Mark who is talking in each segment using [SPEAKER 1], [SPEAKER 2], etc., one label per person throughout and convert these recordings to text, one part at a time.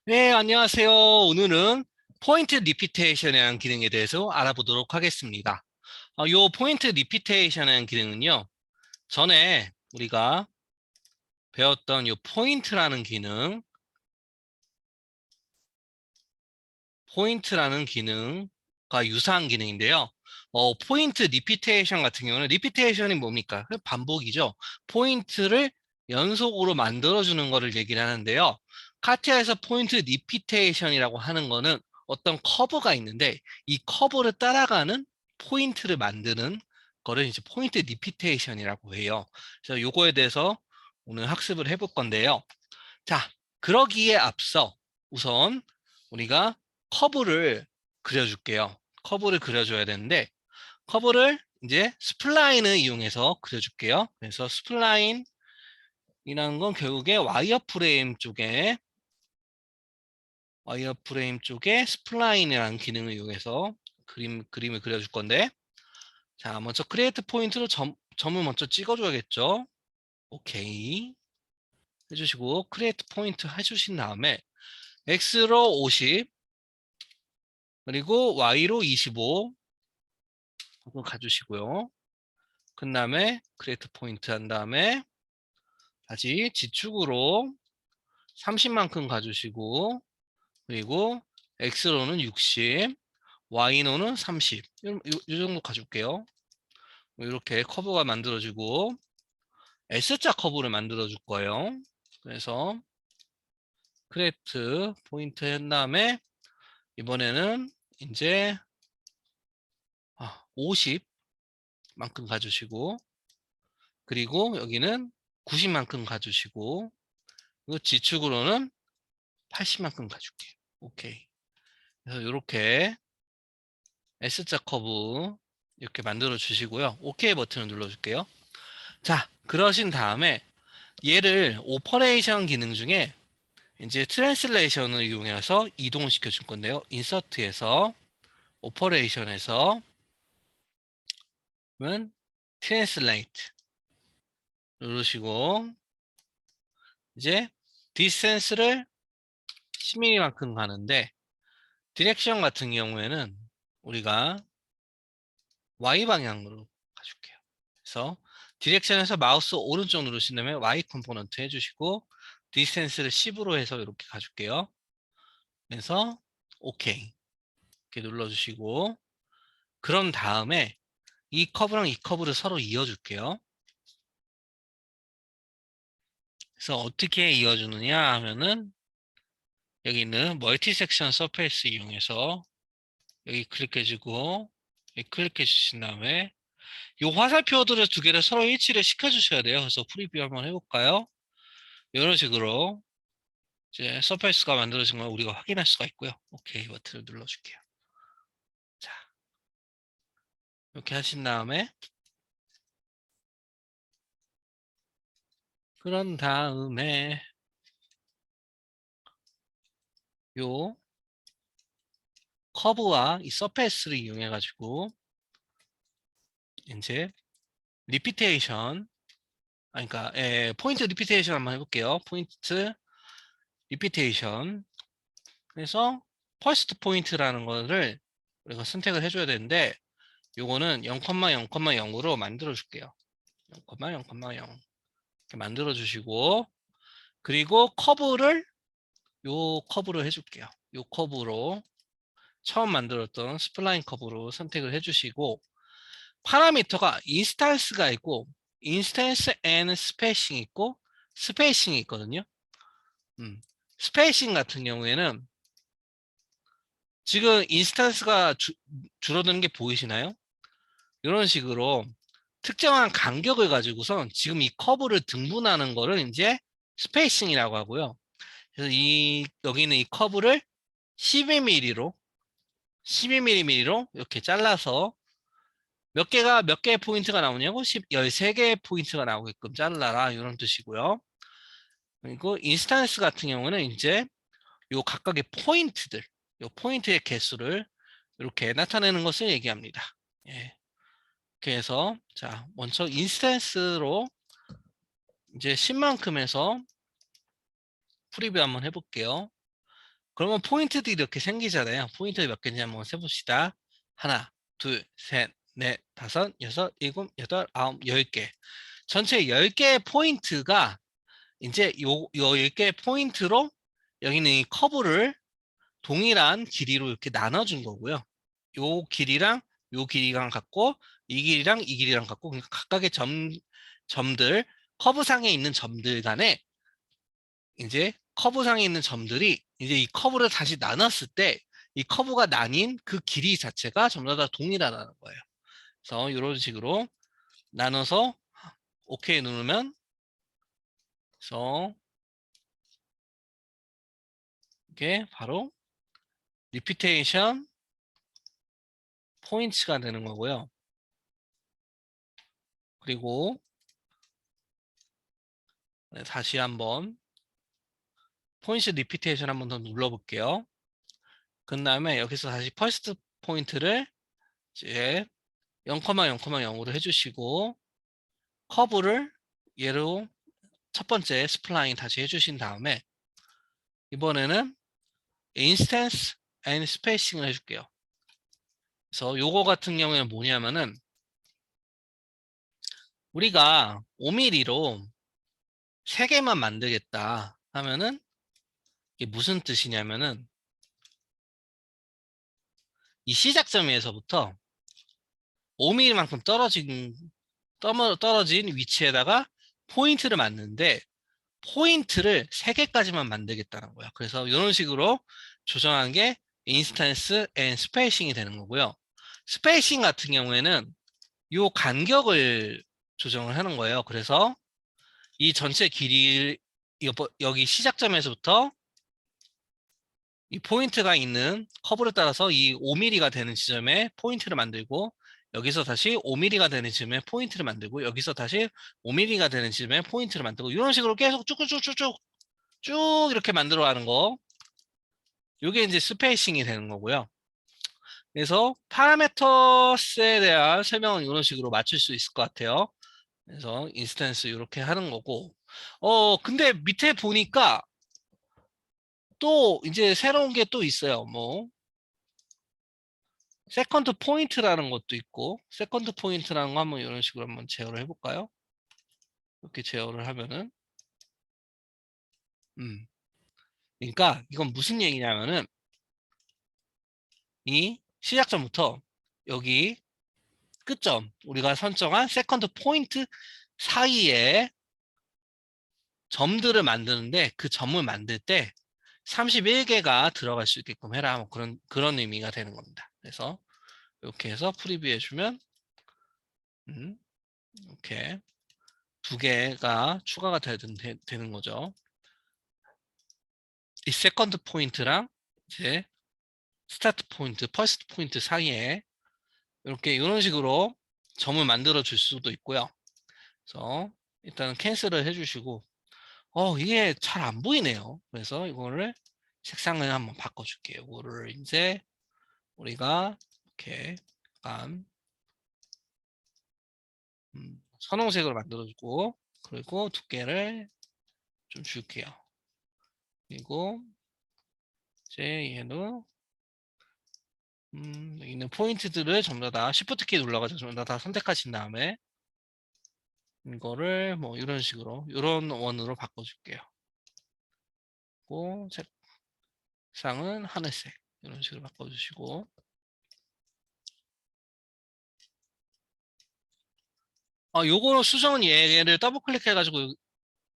[SPEAKER 1] 네, 안녕하세요. 오늘은 포인트 리피테이션이라는 기능에 대해서 알아보도록 하겠습니다. 요 포인트 리피테이션이라는 기능은요, 전에 우리가 배웠던 요 포인트라는 기능과 유사한 기능인데요. 포인트 리피테이션 같은 경우는 리피테이션이 뭡니까? 반복이죠. 포인트를 연속으로 만들어주는 거를 얘기를 하는데요. 카티아에서 포인트 리피테이션이라고 하는 거는 어떤 커브가 있는데 이 커브를 따라가는 포인트를 만드는 거를 이제 포인트 리피테이션이라고 해요. 그래서 요거에 대해서 오늘 학습을 해볼 건데요. 자, 그러기에 앞서 우선 우리가 커브를 그려줄게요. 커브를 그려줘야 되는데 커브를 이제 스플라인을 이용해서 그려줄게요. 그래서 스플라인이라는 건 결국에 와이어프레임 쪽에 스플라인이라는 기능을 이용해서 그림을 그려줄 건데, 자, 먼저 크리에이트 포인트로 점을 먼저 찍어줘야겠죠. 오케이 해주시고 크리에이트 포인트 해주신 다음에 X로 50 그리고 Y로 25 가주시고요. 그 다음에 크리에이트 포인트 한 다음에 다시 지축으로 30만큼 가주시고, 그리고 X로는 60, Y로는 30, 이 정도 가줄게요. 이렇게 커브가 만들어지고 S자 커브를 만들어 줄 거예요. 그래서 크리에이트 포인트 한 다음에 이번에는 이제 50만큼 가주시고, 그리고 여기는 90만큼 가주시고, 그리고 지축으로는 80만큼 가줄게요. 오케이. 그래서 이렇게 S자 커브 이렇게 만들어 주시고요. 오케이 버튼을 눌러 줄게요. 자, 그러신 다음에 얘를 오퍼레이션 기능 중에 이제 트랜슬레이션을 이용해서 이동을 시켜 줄 건데요. 인서트에서 오퍼레이션에서 트랜슬레이트 누르시고 이제 디스턴스를 10mm만큼 가는데 디렉션 같은 경우에는 우리가 Y 방향으로 가줄게요. 그래서 디렉션에서 마우스 오른쪽 누르신 다음에 Y 컴포넌트 해주시고 디스턴스를 10으로 해서 이렇게 가줄게요. 그래서 OK 이렇게 눌러주시고, 그런 다음에 이 커브랑 이 커브를 서로 이어줄게요. 그래서 어떻게 이어주느냐 하면은 여기 있는 멀티 섹션 서페이스 이용해서 여기 클릭해주고 여기 클릭해 주신 다음에 이 화살표들을 두 개를 서로 일치를 시켜 주셔야 돼요. 그래서 프리뷰 한번 해볼까요? 이런 식으로 이제 서페이스가 만들어진 걸 우리가 확인할 수가 있고요. 오케이 버튼을 눌러줄게요. 자, 이렇게 하신 다음에 그런 다음에 요 커브와 이 서페이스를 이용해 가지고 이제 리피테이션, 그러니까 포인트 리피테이션 한번 해볼게요. 포인트 리피테이션. 그래서 퍼스트 포인트라는 거를 우리가 선택을 해줘야 되는데 요거는 0,0,0으로 만들어 줄게요. 0,0,0 이렇게 만들어 주시고, 그리고 커브를 요 커브로 해줄게요. 요 커브로 처음 만들었던 스플라인 커브로 선택을 해주시고, 파라미터가 인스탄스가 있고 인스턴스 앤 스페이싱 있고 스페이싱이 있거든요. 스페이싱 같은 경우에는 지금 인스턴스가 줄어드는 게 보이시나요? 이런 식으로 특정한 간격을 가지고선 지금 이 커브를 등분하는 거를 이제 스페이싱이라고 하고요. 그래서 여기는 이 커브를 12mm로 이렇게 잘라서 몇 개의 포인트가 나오냐고 13개의 포인트가 나오게끔 잘라라 이런 뜻이고요. 그리고 인스탄스 같은 경우는 이제 요 각각의 포인트들, 요 포인트의 개수를 이렇게 나타내는 것을 얘기합니다. 예. 이렇게 해서 자, 먼저 인스탄스로 이제 10만큼 해서 프리뷰 한번 해볼게요. 그러면 포인트도 이렇게 생기잖아요. 포인트 몇 개인지 한번 세봅시다. 하나, 둘, 셋, 넷, 다섯, 여섯, 일곱, 여덟, 아홉, 10개. 전체 10개의 포인트가 이제 요 10개의 포인트로 여기는 이 커브를 동일한 길이로 이렇게 나눠준 거고요. 요 길이랑 요 길이랑 같고 이 길이랑 이 길이랑 같고 그러니까 각각의 점들 커브상에 있는 점들 간에 이제 커브상에 있는 점들이 이제 이 커브를 다시 나눴을 때 이 커브가 나뉜 그 길이 자체가 전부 다 동일하다는 거예요. 그래서 이런 식으로 나눠서 OK 누르면 그래서 이게 바로 리피테이션 포인트가 되는 거고요. 그리고 다시 한번 포인트 리피테이션 한번 더 눌러볼게요. 그 다음에 여기서 다시 퍼스트 포인트를 이제 0,0,0으로 해주시고 커브를 얘로 첫 번째 스플라인 다시 해주신 다음에 이번에는 인스턴스 앤 스페이싱을 해줄게요. 그래서 요거 같은 경우에는 뭐냐면은 우리가 5mm로 3개만 만들겠다 하면은 이게 무슨 뜻이냐면은 이 시작점에서부터 5mm만큼 떨어진 위치에다가 포인트를 맞는데 포인트를 3개까지만 만들겠다는 거예요. 그래서 이런 식으로 조정한 게 인스턴스 앤 스페이싱이 되는 거고요. 스페이싱 같은 경우에는 이 간격을 조정을 하는 거예요. 그래서 이 전체 길이 여기 시작점에서부터 이 포인트가 있는 커브를 따라서 이 5mm가 되는 지점에 포인트를 만들고 여기서 다시 5mm가 되는 지점에 포인트를 만들고 여기서 다시 5mm가 되는 지점에 포인트를 만들고 이런 식으로 계속 쭉쭉쭉쭉 쭉 이렇게 만들어 가는 거. 이게 이제 스페이싱이 되는 거고요. 그래서 파라메터스에 대한 설명은 이런 식으로 맞출 수 있을 것 같아요. 그래서 인스턴스 이렇게 하는 거고. 근데 밑에 보니까 또 이제 새로운 게 또 있어요. 뭐 세컨드 포인트라는 것도 있고 세컨드 포인트라는 거 한번 이런 식으로 한번 제어를 해볼까요? 이렇게 제어를 하면은 그러니까 이건 무슨 얘기냐면은 이 시작점부터 여기 끝점 우리가 선정한 세컨드 포인트 사이에 점들을 만드는데 그 점을 만들 때 31개가 들어갈 수 있게끔 해라 뭐 그런 의미가 되는 겁니다. 그래서 이렇게 해서 프리뷰 해주면 이렇게 2개가 추가가 되는 거죠. 이 세컨드 포인트랑 이제 스타트 포인트, 퍼스트 포인트 사이에 이렇게 이런 식으로 점을 만들어 줄 수도 있고요. 그래서 일단은 캔슬을 해주시고 이게 잘 안 보이네요. 그래서 이거를 색상을 한번 바꿔줄게요. 이거를 이제 우리가 이렇게 약간 선홍색으로 만들어주고 그리고 두께를 좀 줄게요. 그리고 이제 얘도 여기 있는 포인트들을 전부 다 Shift 키 눌러가지고 전부 다 선택하신 다음에 이거를 뭐 이런 식으로 이런 원으로 바꿔줄게요. 그리고 색상은 하늘색 이런 식으로 바꿔주시고 요거 수정은 얘를 더블 클릭해가지고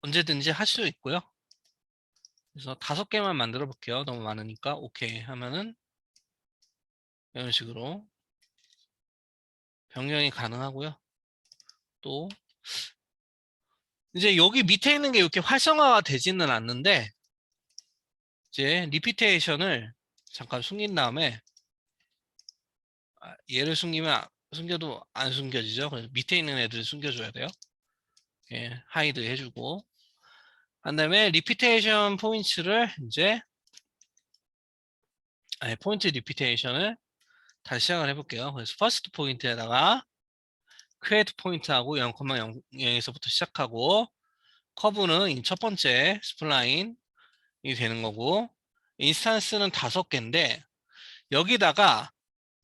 [SPEAKER 1] 언제든지 할 수 있고요. 그래서 5개만 만들어 볼게요. 너무 많으니까 오케이 하면은 이런 식으로 변경이 가능하고요. 또 이제 여기 밑에 있는 게 이렇게 활성화가 되지는 않는데 이제 리피테이션을 잠깐 숨긴 다음에 얘를 숨겨도 안 숨겨지죠. 그래서 밑에 있는 애들을 숨겨줘야 돼요. 예, 하이드 해주고 한 다음에 리피테이션 포인트를 이제 포인트 리피테이션을 다시 시작을 해볼게요. 그래서 퍼스트 포인트에다가 크리에이트 포인트하고 0,0에서부터 시작하고 커브는 첫 번째 스플라인이 되는 거고 인스턴스는 5개인데 여기다가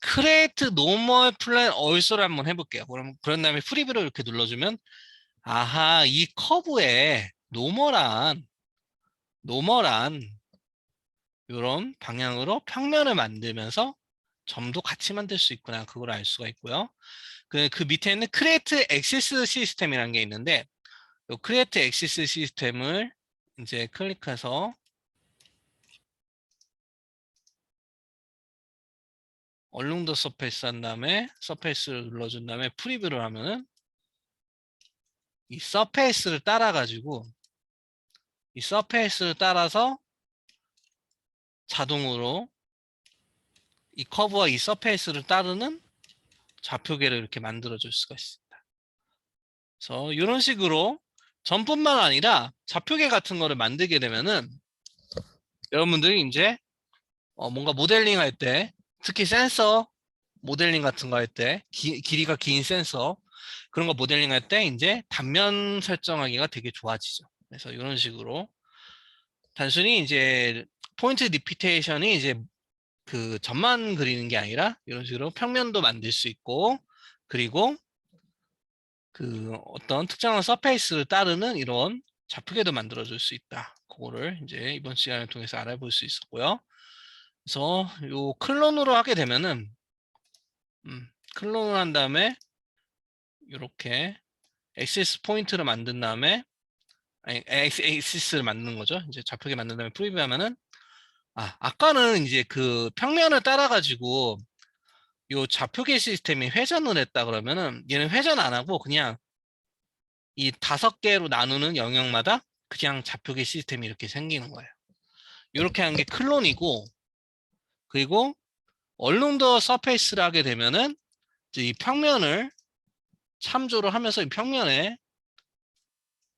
[SPEAKER 1] create normal plan also를 한번 해볼게요. 그런 다음에 프리뷰를 이렇게 눌러주면 아하, 이 커브에 노멀한 이런 방향으로 평면을 만들면서 점도 같이 만들 수 있구나. 그걸 알 수가 있고요. 그 밑에는 create axis system이라는 게 있는데 이 create axis system을 이제 클릭해서 얼룩더 서페이스 한 다음에 서페이스를 눌러준 다음에 프리뷰를 하면은 이 서페이스를 따라가지고 이 서페이스를 따라서 자동으로 이 커브와 이 서페이스를 따르는 좌표계를 이렇게 만들어 줄 수가 있습니다. 그래서 이런 식으로 점뿐만 아니라 좌표계 같은 거를 만들게 되면은 여러분들이 이제 뭔가 모델링 할 때 특히 센서 모델링 같은 거 할 때 길이가 긴 센서 그런 거 모델링 할 때 이제 단면 설정하기가 되게 좋아지죠. 그래서 이런 식으로 단순히 이제 포인트 리피테이션이 이제 그 점만 그리는 게 아니라 이런 식으로 평면도 만들 수 있고 그리고 그 어떤 특정한 서페이스를 따르는 이런 좌표계도 만들어 줄 수 있다. 그거를 이제 이번 시간을 통해서 알아볼 수 있었고요. 그래서 요 클론으로 하게 되면은 클론을 한 다음에 이렇게 액세스 포인트를 만든 다음에 아니 액시스를 만드는 거죠. 이제 좌표계 만든 다음에 프리뷰 하면은 아까는 이제 그 평면을 따라 가지고 요 좌표계 시스템이 회전을 했다 그러면은 얘는 회전 안 하고 그냥 이 5개로 나누는 영역마다 그냥 좌표계 시스템이 이렇게 생기는 거예요. 이렇게 한 게 클론이고 그리고 얼룩더 서페이스를 하게 되면은 이제 이 평면을 참조를 하면서 이 평면에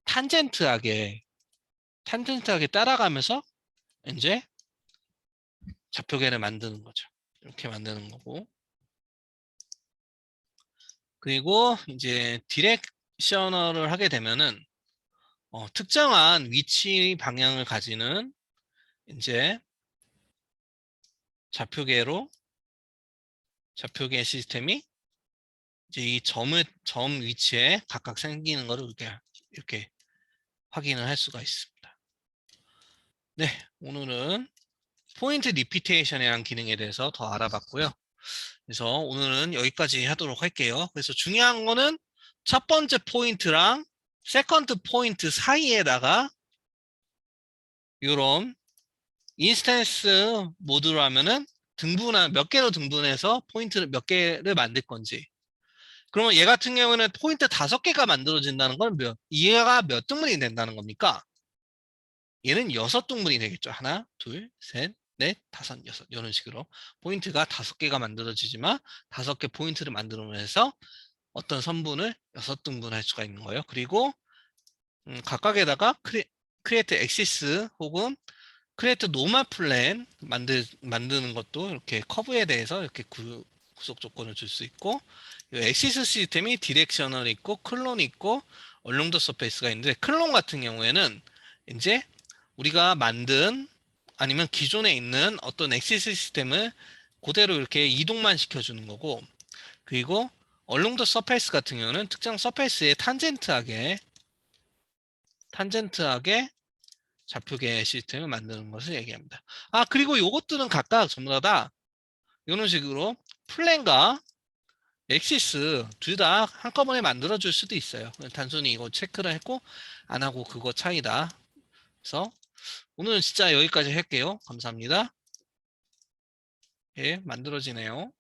[SPEAKER 1] 탄젠트하게 따라가면서 이제 좌표계를 만드는 거죠. 이렇게 만드는 거고 그리고 이제 디렉셔널을 하게 되면은 특정한 위치 방향을 가지는 이제 좌표계 시스템이 이제 이 점 위치에 각각 생기는 거를 이렇게 확인을 할 수가 있습니다. 네, 오늘은 포인트 리피테이션이라는 기능에 대해서 더 알아봤고요. 그래서 오늘은 여기까지 하도록 할게요. 그래서 중요한 거는 첫 번째 포인트랑 세컨드 포인트 사이에다가 이런 인스턴스 모드로 하면은 몇 개로 등분해서 포인트를 몇 개를 만들 건지 그러면 얘 같은 경우는 포인트 5개가 만들어진다는 건 얘가 몇 등분이 된다는 겁니까? 얘는 6등분이 되겠죠. 하나, 둘, 셋, 넷, 다섯, 여섯 이런 식으로 포인트가 5개가 만들어지지만 5개 포인트를 만들어내서 어떤 선분을 6등분 할 수가 있는 거예요. 그리고 각각에다가 크리에이트 엑시스 혹은 크리에이트 노멀 플랜 만드는 것도 이렇게 커브에 대해서 이렇게 구속 조건을 줄 수 있고 엑시스 시스템이 디렉셔널이 있고 클론이 있고 얼롱더 서페이스가 있는데 클론 같은 경우에는 이제 우리가 만든 아니면 기존에 있는 어떤 엑시스 시스템을 그대로 이렇게 이동만 시켜주는 거고 그리고 얼롱더 서페이스 같은 경우는 특정 서페이스에 탄젠트하게 좌표계 시스템을 만드는 것을 얘기합니다. 그리고 요것들은 각각 전부 다 이런 식으로 플랜과 엑시스 둘 다 한꺼번에 만들어 줄 수도 있어요. 단순히 이거 체크를 했고 안 하고 그거 차이다. 그래서 오늘은 진짜 여기까지 할게요. 감사합니다. 예, 만들어지네요.